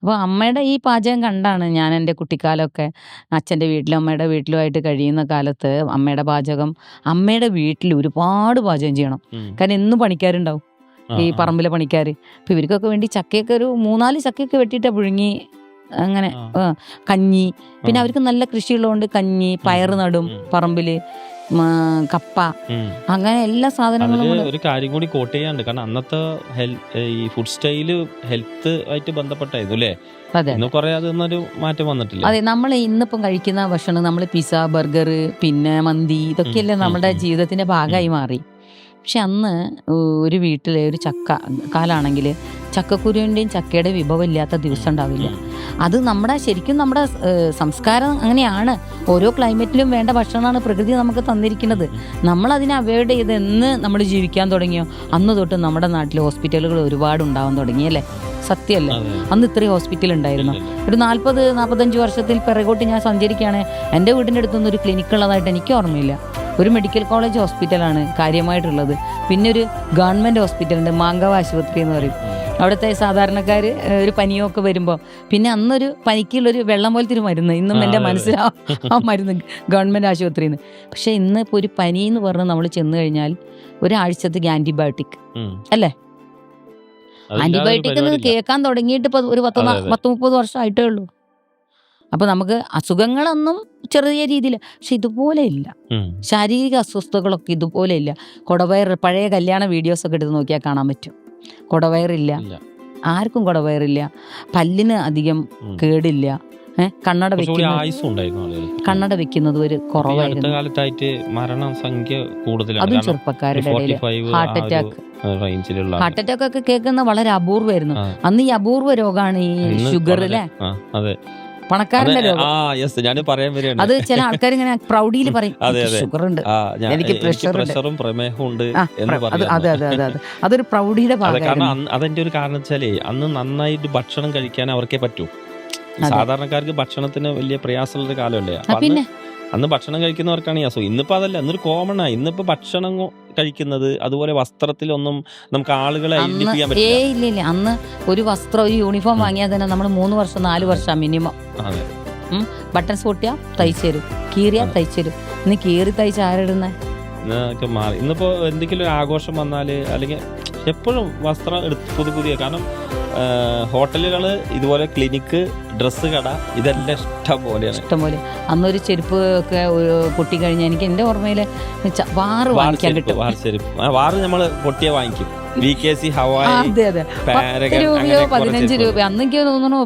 അപ്പോൾ അമ്മയുടെ ഈ പാചകം കണ്ടാണ് ഞാൻ എൻ്റെ കുട്ടിക്കാലമൊക്കെ അച്ഛൻ്റെ വീട്ടിലും അമ്മയുടെ വീട്ടിലുമായിട്ട് കഴിയുന്ന കാലത്ത് അമ്മയുടെ പാചകം അമ്മയുടെ വീട്ടിൽ ഒരുപാട് പാചകം ചെയ്യണം. ഉം. കാരണം എന്നും പണിക്കാരുണ്ടാവും, ആ ഈ ആ പറമ്പിലെ പണിക്കാർ. അപ്പോൾ ഇവർക്കൊക്കെ വേണ്ടി ചക്കയൊക്കെ ഒരു 3-4 ചക്കയൊക്കെ വെട്ടിയിട്ട് പുഴുങ്ങി അങ്ങനെ ആ കഞ്ഞി. പിന്നെ ആ അവർക്ക് നല്ല കൃഷിയുള്ളതുകൊണ്ട് കഞ്ഞി, ഉം, പയറ് നടും ഉം, പറമ്പിൽ, കപ്പ, ഉം. അങ്ങനെ എല്ലാ സാധനങ്ങളും അതില് കൂടെ. ഒരു കാര്യം കൂടി കോട്ട് ചെയ്യാണ്ട്, കാരണം അന്നത്തെ ഈ ഫുഡ് സ്റ്റൈല് ഹെൽത്ത് ആയിട്ട് ബന്ധപ്പെട്ടായിരുന്നു അല്ലേ? അതെ ഇന്ന് കുറെ അതൊന്നൊരു മാറ്റം വന്നിട്ടില്ലേ? അതെ, നമ്മൾ ഇന്നിപ്പം കഴിക്കുന്ന ഭക്ഷണം, നമ്മൾ പിസ്സ, ബർഗർ, പിന്നെ മന്തി, ഉം, ഇതൊക്കെയല്ലേ ഉം, നമ്മുടെ ഉം, ജീവിതത്തിൻ്റെ ഉം, ഭാഗമായി മാറി. പക്ഷെ അന്ന് ഒരു വീട്ടിൽ ഒരു ചക്ക കാലാണെങ്കിൽ ചക്കക്കുരുവിൻ്റെയും ചക്കയുടെ വിഭവം ഇല്ലാത്ത ദിവസം ഉണ്ടാവില്ല. ഉം, അത് നമ്മുടെ ശരിക്കും നമ്മുടെ സംസ്കാരം അങ്ങനെയാണ്. ഓരോ ക്ലൈമറ്റിലും വേണ്ട ഭക്ഷണമാണ് പ്രകൃതി നമുക്ക് തന്നിരിക്കുന്നത്. ഉം. നമ്മളതിനെ അവോയ്ഡ് ചെയ്ത് എന്ന് നമ്മൾ ജീവിക്കാൻ തുടങ്ങിയോ അന്ന് തൊട്ട് നമ്മുടെ നാട്ടിൽ ഹോസ്പിറ്റലുകൾ ഒരുപാട് ഉണ്ടാവാൻ തുടങ്ങിയല്ലേ? സത്യമല്ലേ? അതെ അന്ന് ഇത്രയും ഹോസ്പിറ്റൽ ഉണ്ടായിരുന്നു. ഇല്ലല്ലോ. ഒരു 40-45 വർഷത്തിൽ പിറകോട്ട് ഞാൻ സഞ്ചരിക്കുകയാണ്. എൻ്റെ വീടിൻ്റെ അടുത്തൊന്നും ഒരു ക്ലിനിക്ക് ഉള്ളതായിട്ട് എനിക്ക് ഓർമ്മയില്ല. ഒരു മെഡിക്കൽ കോളേജ് ഹോസ്പിറ്റലാണ് കാര്യമായിട്ടുള്ളത്. പിന്നെ ഒരു ഗവൺമെൻറ് ഹോസ്പിറ്റലുണ്ട്, മാങ്കാവ് ആശുപത്രി എന്ന് പറയും. അവിടുത്തെ സാധാരണക്കാർ ഒരു പനിയോ ഒക്കെ വരുമ്പോൾ, പിന്നെ അന്നൊരു പനിക്കുള്ളൊരു വെള്ളം പോലത്തെ ഒരു മരുന്ന് ഇന്നും ആ എൻ്റെ അതെ അതെ മനസ്സിൽ ആ മരുന്ന് ഗവൺമെൻറ് ആശുപത്രിയിൽ നിന്ന്. പക്ഷേ ഇന്ന് ഇപ്പോൾ ഒരു പനി എന്ന് പറഞ്ഞ് നമ്മൾ ചെന്ന് കഴിഞ്ഞാൽ ഒരാഴ്ചത്തേക്ക് ആൻറ്റിബയോട്ടിക് ഉം. അല്ലേ? അതില്ലാതെ ഒരു ആൻറ്റിബയോട്ടിക് എന്ന് പരിപാടിയില്ല. കേൾക്കാൻ തുടങ്ങിയിട്ട് ഇപ്പോൾ ഒരു അതെ അതെ 30 വർഷമായിട്ടേ ഉള്ളൂ. അപ്പോൾ നമുക്ക് അസുഖങ്ങളൊന്നും ചെറിയ രീതിയിൽ, പക്ഷെ ഇതുപോലെ ഇല്ല. ഉം. ശാരീരിക അസ്വസ്ഥതകളൊക്കെ ഇതുപോലെ ഇല്ല. കുടവയർ, പഴയ കല്യാണ വീഡിയോസൊക്കെ എടുത്ത് നോക്കിയാൽ കാണാൻ പറ്റും. കുടവയറില്ല, ഇല്ല. ആർക്കും കുടവയറില്ല. പല്ലിന് അധികം ഉം. കേടില്ല. കണ്ണട കുറച്ചുകൂടി വെക്കുന്നത് ആയുസ്സും ഉണ്ടായിരുന്നു ആളുകൾക്ക്. കണ്ണട വെക്കുന്നത് ഒരു ഇപ്പൊ ഈ അടുത്ത കുറവായിരുന്നു. കാലത്തായിട്ട് മരണസംഖ്യ കൂടുതലാണ്. അതും കാരണം ചെറുപ്പക്കാരുടെ ഇടയിൽ 45 ഹാർട്ട് ആ ഒരു അറ്റാക്ക് റേഞ്ചിലുള്ള ഹാർട്ട് അറ്റാക്ക് ഒക്കെ കേൾക്കുന്ന വളരെ അപൂർവമായിരുന്നു. ആ അന്ന് ഈ അപൂർവ രോഗമാണ് ഈ ഇന്ന് ഷുഗർ വളരെ അല്ലേ, അതെ അതെ പണക്കാരന്റെ രോഗം. യെസ്, ഞാൻ പറയാൻ വരികയാണ്. അത് ചില ആൾക്കാർ ഇങ്ങനെ പ്രൗഡിയിൽ പറയും, അതെ എനിക്ക് അതെ ഷുഗർ ഉണ്ട്, എനിക്ക് എനിക്ക് പ്രഷർ ഉണ്ട്. പ്രഷറും പ്രമേഹവും ഉണ്ട് ആ എന്ന് അത് പറയാം. അതെ അതെ അതെ അതെ, അതൊരു പ്രൗഢിയുടെ അതെ, കാരണം ഭാഗമായിരുന്നു. അതെന്റെ ഒരു കാരണം വെച്ചാലേ അന്ന് നന്നായിട്ട് ഭക്ഷണം കഴിക്കാൻ അവർക്കേ പറ്റൂ. അതെ, സാധാരണക്കാർക്ക് ഭക്ഷണത്തിന് വലിയ പ്രയാസമുള്ള കാലമല്ലേ? അപ്പൊ അന്ന് പിന്നെ അന്ന് ഭക്ഷണം കഴിക്കുന്നവർക്കാണ് ഈ അസുഖം. ഇന്നിപ്പോ അതല്ല, അന്നൊരു കോമൺ ആയി. ഇന്നിപ്പോ ഭക്ഷണം കഴിക്കുന്നത്, അതുപോലെ വസ്ത്രത്തിലൊന്നും നമുക്ക് ആളുകളെ അന്ന് ഐഡന്റിഫൈ ചെയ്യാൻ പറ്റില്ല. ഇല്ല ഇല്ല, അന്ന് ഒരു വസ്ത്രം, ഒരു യൂണിഫോം ഉം. വാങ്ങിയാൽ തന്നെ നമ്മൾ 3 വർഷം 4 വർഷം മിനിമം. അതെ ബട്ടൺസ് പൊട്ടിയാൽ തയ്ച്ചു തരും, കീറിയാൽ അതെ. തയ്ച്ചു തരും. ഇന്ന് കീറി തയ്ച്ച് ആരിടുന്നേ? ഇന്നൊക്കെ മാറി. ഇന്നിപ്പോ എന്തെങ്കിലും ഒരു ആഘോഷം വന്നാല് അല്ലെങ്കിൽ എപ്പോഴും വസ്ത്രം എടുത്ത് പുതിയ, കാരണം ഹോട്ടലുകൾ, ഇതുപോലെ ക്ലിനിക്ക്, ഡ്രസ്സ് കട, ഇതെല്ലാം ഇഷ്ടം പോലെയാണ്. ഇഷ്ടംപോലെ. അന്നൊരു ചെരുപ്പ് ഒക്കെ പൊട്ടിക്കഴിഞ്ഞാൽ എനിക്ക് എൻ്റെ ഓർമ്മയിൽ വാറ് വാങ്ങിക്കാൻ കിട്ടും. വാറ് നമ്മള് പൊട്ടിയ വാങ്ങിക്കും. VKC, ഹവായി, അതെ അതെ, 10 പാരഗൺ, രൂപയോ അങ്ങനെ കുറെ 15 ചെരുപ്പുകൾ. രൂപയോ അന്നെനിക്ക് തോന്നുന്നു